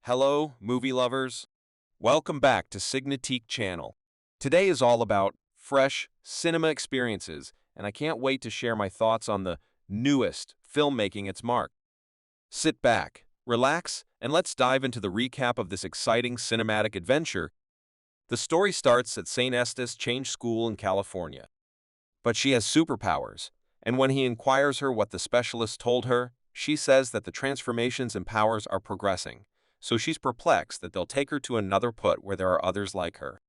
Hello, movie lovers. Welcome back to SignaMovie channel. Today is all about fresh cinema experiences, and I can't wait to share my thoughts on the newest film making its mark. Sit back, relax, and let's dive into the recap of this exciting cinematic adventure. The story starts at St. Estes Change School in California. But she has superpowers, and when he inquires her what the specialist told her, she says that the transformations and powers are progressing, so she's perplexed that they'll take her to another put where there are others like her.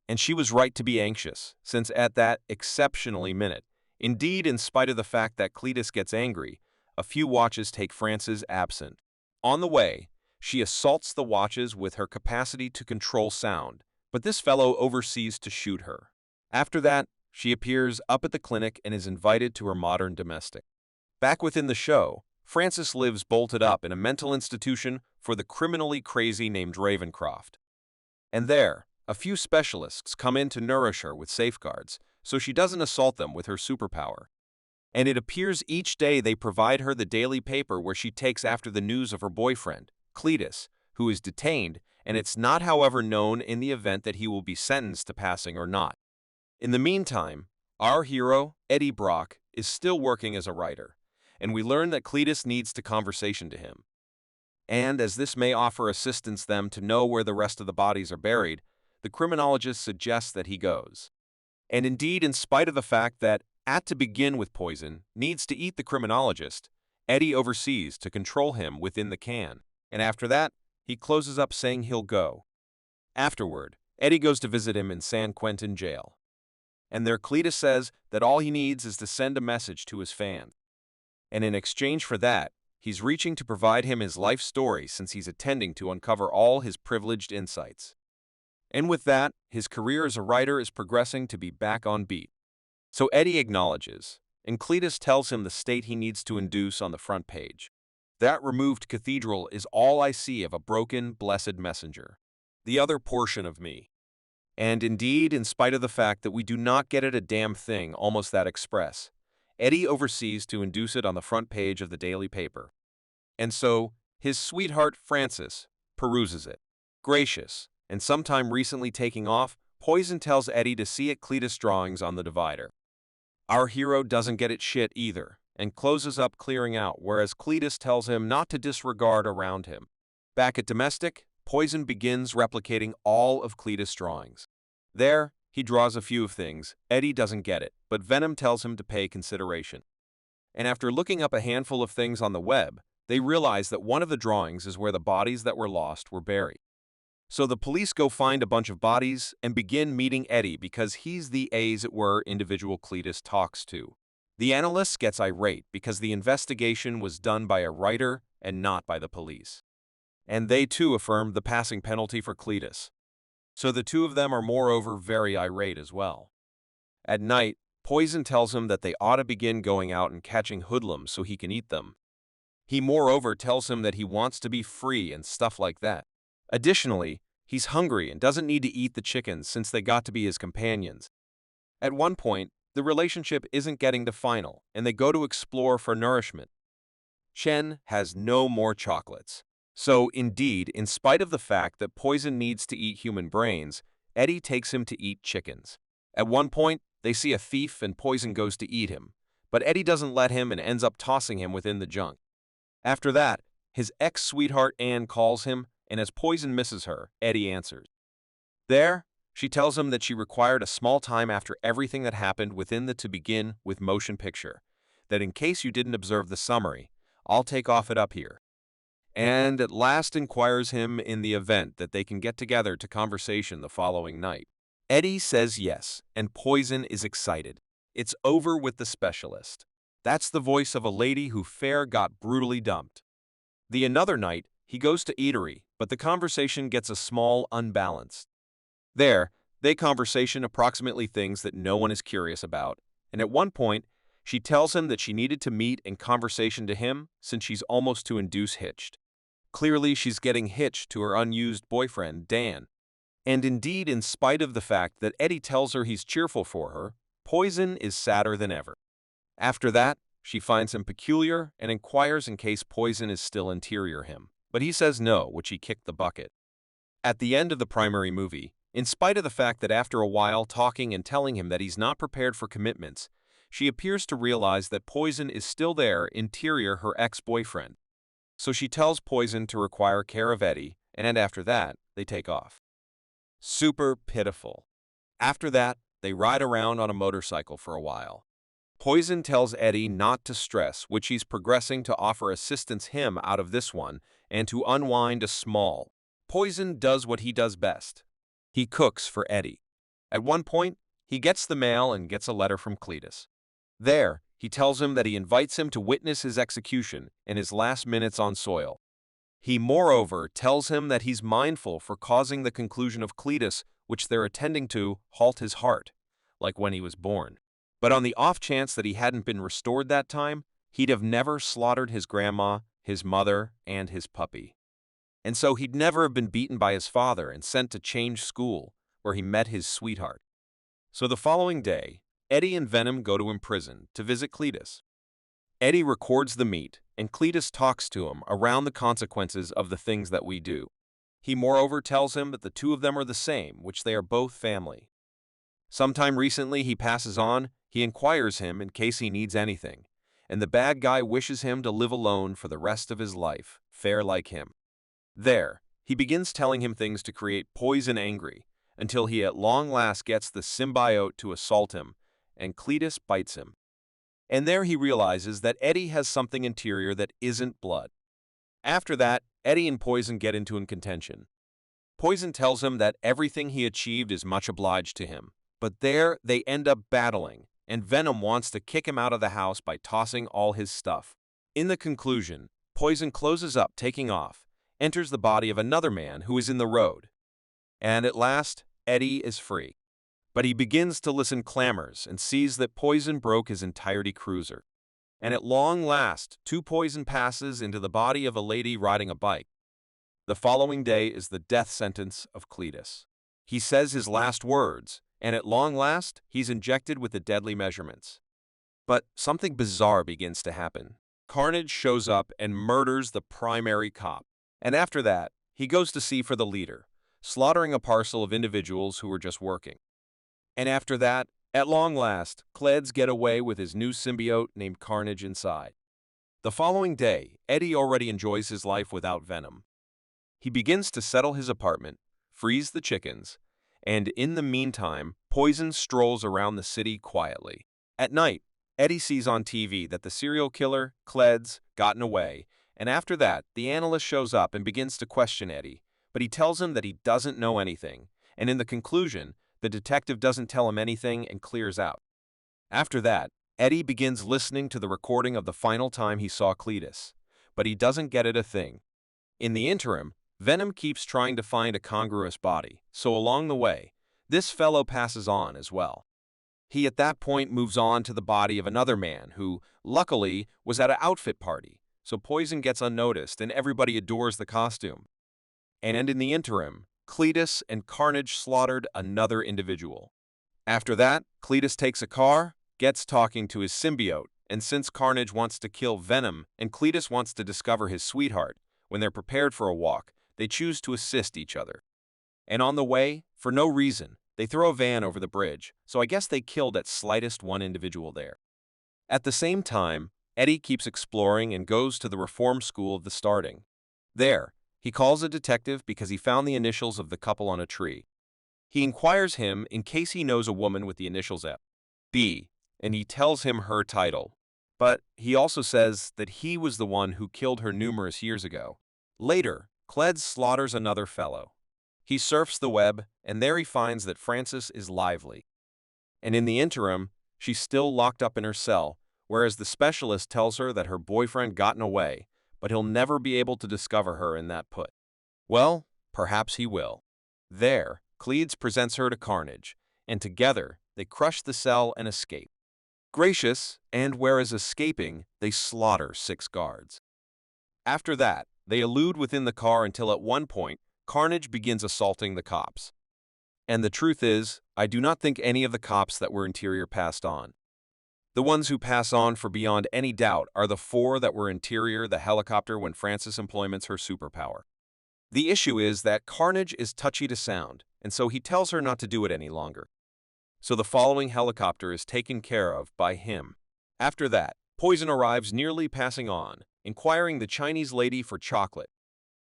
And she was right to be anxious, since at that exceptionally minute, indeed in spite of the fact that Cletus gets angry, a few watches take France's absent. On the way, she assaults the watches with her capacity to control sound, but this fellow oversees to shoot her. After that, she appears up at the clinic and is invited to her modern domestic. Back within the show, Francis lives bolted up in a mental institution for the criminally crazy named Ravencroft. And there, a few specialists come in to nourish her with safeguards, so she doesn't assault them with her superpower. And it appears each day they provide her the daily paper where she takes after the news of her boyfriend, Cletus, who is detained, and it's not however known in the event that he will be sentenced to passing or not. In the meantime, our hero, Eddie Brock, is still working as a writer, and we learn that Cletus needs to conversation to him. And as this may offer assistance them to know where the rest of the bodies are buried, the criminologist suggests that he goes. And indeed, in spite of the fact that, to begin with poison, needs to eat the criminologist, Eddie oversees to control him within the can, and after that, he closes up saying he'll go. Afterward, Eddie goes to visit him in San Quentin jail. And there Cletus says that all he needs is to send a message to his fans. And in exchange for that, he's reaching to provide him his life story since he's attending to uncover all his privileged insights. And with that, his career as a writer is progressing to be back on beat. So Eddie acknowledges, and Cletus tells him the state he needs to induce on the front page. That removed cathedral is all I see of a broken, blessed messenger. The other portion of me. And indeed, in spite of the fact that we do not get it a damn thing almost that express, Eddie oversees to induce it on the front page of the daily paper. And so, his sweetheart Frances peruses it. Gracious, and sometime recently taking off, Poison tells Eddie to see at Cletus' drawings on the divider. Our hero doesn't get it shit either, and closes up clearing out, whereas Cletus tells him not to disregard around him. Back at domestic, Poison begins replicating all of Cletus' drawings. There, he draws a few of things. Eddie doesn't get it, but Venom tells him to pay consideration. And after looking up a handful of things on the web, they realize that one of the drawings is where the bodies that were lost were buried. So the police go find a bunch of bodies and begin meeting Eddie because he's the as it were individual Cletus talks to. The analyst gets irate because the investigation was done by a writer and not by the police. And they too affirmed the passing penalty for Cletus. So the two of them are moreover very irate as well. At night, Poison tells him that they ought to begin going out and catching hoodlums so he can eat them. He moreover tells him that he wants to be free and stuff like that. Additionally, he's hungry and doesn't need to eat the chickens since they got to be his companions. At one point, the relationship isn't getting to final, and they go to explore for nourishment. Chen has no more chocolates. So, indeed, in spite of the fact that Poison needs to eat human brains, Eddie takes him to eat chickens. At one point, they see a thief and Poison goes to eat him, but Eddie doesn't let him and ends up tossing him within the junk. After that, his ex-sweetheart Anne calls him, and as Poison misses her, Eddie answers. There, she tells him that she required a small time after everything that happened within the To Begin With motion picture, that in case you didn't observe the summary, I'll take off it up here. And at last inquires him in the event that they can get together to conversation the following night. Eddie says yes, and Poison is excited. It's over with the specialist. That's the voice of a lady who fair got brutally dumped. The another night, he goes to eatery, but the conversation gets a small unbalanced. There, they conversation approximately things that no one is curious about, and at one point, she tells him that she needed to meet and conversation to him since she's almost to induce hitched. Clearly, she's getting hitched to her unused boyfriend, Dan. And indeed, in spite of the fact that Eddie tells her he's cheerful for her, Poison is sadder than ever. After that, she finds him peculiar and inquires in case Poison is still interior him. but he says no, which he kicked the bucket. At the end of the primary movie, in spite of the fact that after a while talking and telling him that he's not prepared for commitments, she appears to realize that Poison is still there, interior her ex-boyfriend. So she tells Poison to require care of Eddie, and after that, they take off. Super pitiful. After that, they ride around on a motorcycle for a while. Poison tells Eddie not to stress, which he's progressing to offer assistance him out of this one and to unwind a small. Poison does what he does best. He cooks for Eddie. At one point, he gets the mail and gets a letter from Cletus. There, he tells him that he invites him to witness his execution and his last minutes on soil. He moreover tells him that he's mindful for causing the conclusion of Cletus, which they're attending to, halt his heart, like when he was born. But on the off chance that he hadn't been restored that time, he'd have never slaughtered his grandma, his mother, and his puppy. And so he'd never have been beaten by his father and sent to change school, where he met his sweetheart. So the following day, Eddie and Venom go to him prison to visit Cletus. Eddie records the meet, and Cletus talks to him around the consequences of the things that we do. He moreover tells him that the two of them are the same, which they are both family. Sometime recently he passes on, he inquires him in case he needs anything, and the bad guy wishes him to live alone for the rest of his life, fair like him. There, he begins telling him things to create Poison angry, until he at long last gets the symbiote to assault him, and Cletus bites him. And there he realizes that Eddie has something interior that isn't blood. After that, Eddie and Poison get into a contention. Poison tells him that everything he achieved is much obliged to him, but there they end up battling, and Venom wants to kick him out of the house by tossing all his stuff. In the conclusion, Poison closes up, taking off, enters the body of another man who is in the road. And at last, Eddie is free. But he begins to listen clamors and sees that Poison broke his entirety cruiser. And at long last, two Poison passes into the body of a lady riding a bike. The following day is the death sentence of Cletus. He says his last words, and at long last, he's injected with the deadly measurements. But something bizarre begins to happen. Carnage shows up and murders the primary cop. And after that, he goes to see for the leader, slaughtering a parcel of individuals who were just working. And after that, at long last, Cletus gets away with his new symbiote named Carnage inside. The following day, Eddie already enjoys his life without Venom. He begins to settle his apartment, freeze the chickens, and in the meantime, Poison strolls around the city quietly. At night, Eddie sees on TV that the serial killer, Cletus, gotten away, and after that, the analyst shows up and begins to question Eddie, but he tells him that he doesn't know anything, and in the conclusion, the detective doesn't tell him anything and clears out. After that, Eddie begins listening to the recording of the final time he saw Cletus, but he doesn't get it a thing. In the interim, Venom keeps trying to find a congruous body, so along the way, this fellow passes on as well. He at that point moves on to the body of another man who, luckily, was at an outfit party, so Poison gets unnoticed and everybody adores the costume. And in the interim, Cletus and Carnage slaughtered another individual. After that, Cletus takes a car, gets talking to his symbiote, and since Carnage wants to kill Venom and Cletus wants to discover his sweetheart, when they're prepared for a walk, they choose to assist each other. And on the way, for no reason, they throw a van over the bridge, so I guess they killed at slightest one individual there. At the same time, Eddie keeps exploring and goes to the reform school of the starting. There, he calls a detective because he found the initials of the couple on a tree. He inquires him in case he knows a woman with the initials F.B., and he tells him her title. But he also says that he was the one who killed her numerous years ago. Later, Cletus slaughters another fellow. He surfs the web, and there he finds that Frances is lively. And in the interim, she's still locked up in her cell, whereas the specialist tells her that her boyfriend gotten away, but he'll never be able to discover her in that put. Well, perhaps he will. There, Cletus presents her to Carnage, and together they crush the cell and escape. Gracious, and whereas escaping, they slaughter 6 guards. After that, they elude within the car until at one point, Carnage begins assaulting the cops. And the truth is, I do not think any of the cops that were interior passed on. The ones who pass on for beyond any doubt are the four that were interior the helicopter when Frances employments her superpower. The issue is that Carnage is touchy to sound, and so he tells her not to do it any longer. So the following helicopter is taken care of by him. After that, Poison arrives nearly passing on, inquiring the Chinese lady for chocolate.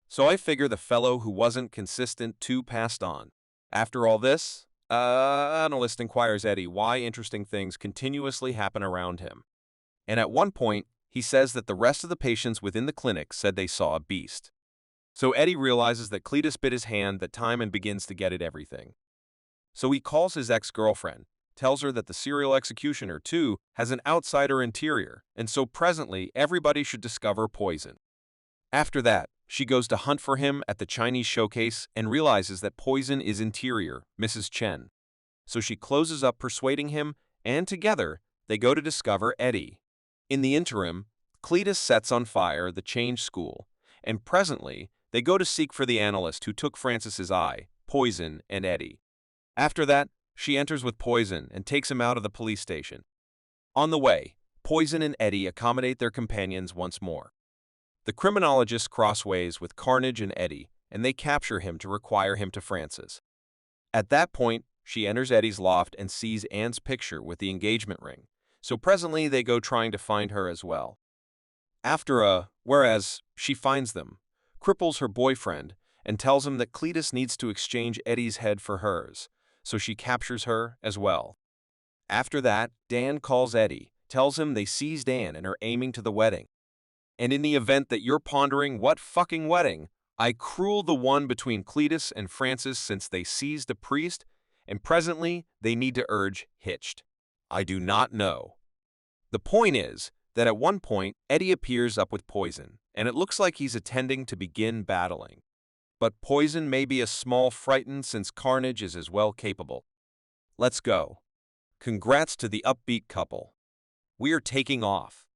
So I figure the fellow who wasn't consistent too passed on. After all this, analyst inquires Eddie why interesting things continuously happen around him. And at one point, he says that the rest of the patients within the clinic said they saw a beast. So Eddie realizes that Cletus bit his hand that time and begins to get at everything. So he calls his ex-girlfriend, tells her that the serial executioner, too, has an outsider interior, and so presently everybody should discover Poison. After that, she goes to hunt for him at the Chinese showcase and realizes that Poison is interior, Mrs. Chen. So she closes up persuading him, and together, they go to discover Eddie. In the interim, Cletus sets on fire the change school, and presently, they go to seek for the analyst who took Frances's eye, Poison and Eddie. After that, she enters with Poison and takes him out of the police station. On the way, Poison and Eddie accommodate their companions once more. The criminologists cross ways with Carnage and Eddie, and they capture him to require him to Frances. At that point, she enters Eddie's loft and sees Anne's picture with the engagement ring, so presently they go trying to find her as well. Whereas she finds them, cripples her boyfriend, and tells him that Cletus needs to exchange Eddie's head for hers, so she captures her as well. After that, Dan calls Eddie, tells him they seized Anne and are aiming to the wedding. And in the event that you're pondering what fucking wedding, I cruel the one between Cletus and Frances since they seized a priest, and presently they need to urge hitched. I do not know. The point is that at one point, Eddie appears up with Poison, and it looks like he's intending to begin battling. But Poison may be a small frightened since Carnage is as well capable. Let's go. Congrats to the upbeat couple. We are taking off.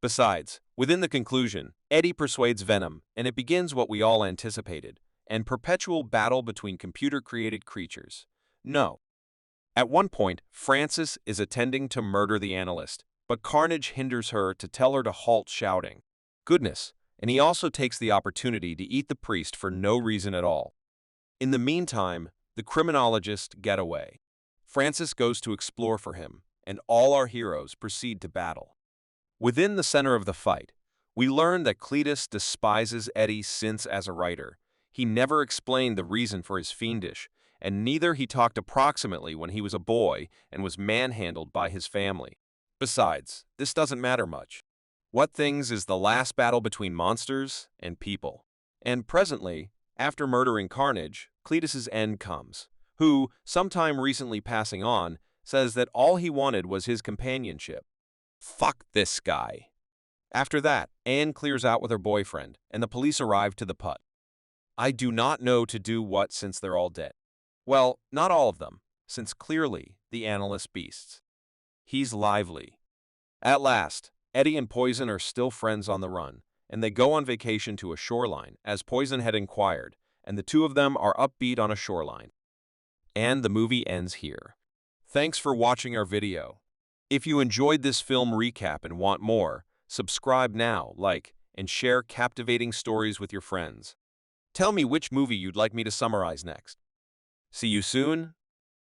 Besides, within the conclusion, Eddie persuades Venom, and it begins what we all anticipated, an perpetual battle between computer-created creatures. No. At one point, Frances is attending to murder the analyst, but Carnage hinders her to tell her to halt shouting. Goodness, and he also takes the opportunity to eat the priest for no reason at all. In the meantime, the criminologists get away. Frances goes to explore for him, and all our heroes proceed to battle. Within the center of the fight, we learn that Cletus despises Eddie since, as a writer, he never explained the reason for his fiendish, and neither he talked approximately when he was a boy and was manhandled by his family. Besides, this doesn't matter much. What things is the last battle between monsters and people. And presently, after murdering Carnage, Cletus's end comes, who, sometime recently passing on, says that all he wanted was his companionship. Fuck this guy. After that, Anne clears out with her boyfriend, and the police arrive to the putt. I do not know to do what since they're all dead. Well, not all of them, since clearly the analyst beasts. He's lively. At last, Eddie and Poison are still friends on the run, and they go on vacation to a shoreline, as Poison had inquired, and the two of them are upbeat on a shoreline. And the movie ends here. Thanks for watching our video. If you enjoyed this film recap and want more, subscribe now, like, and share captivating stories with your friends. Tell me which movie you'd like me to summarize next. See you soon.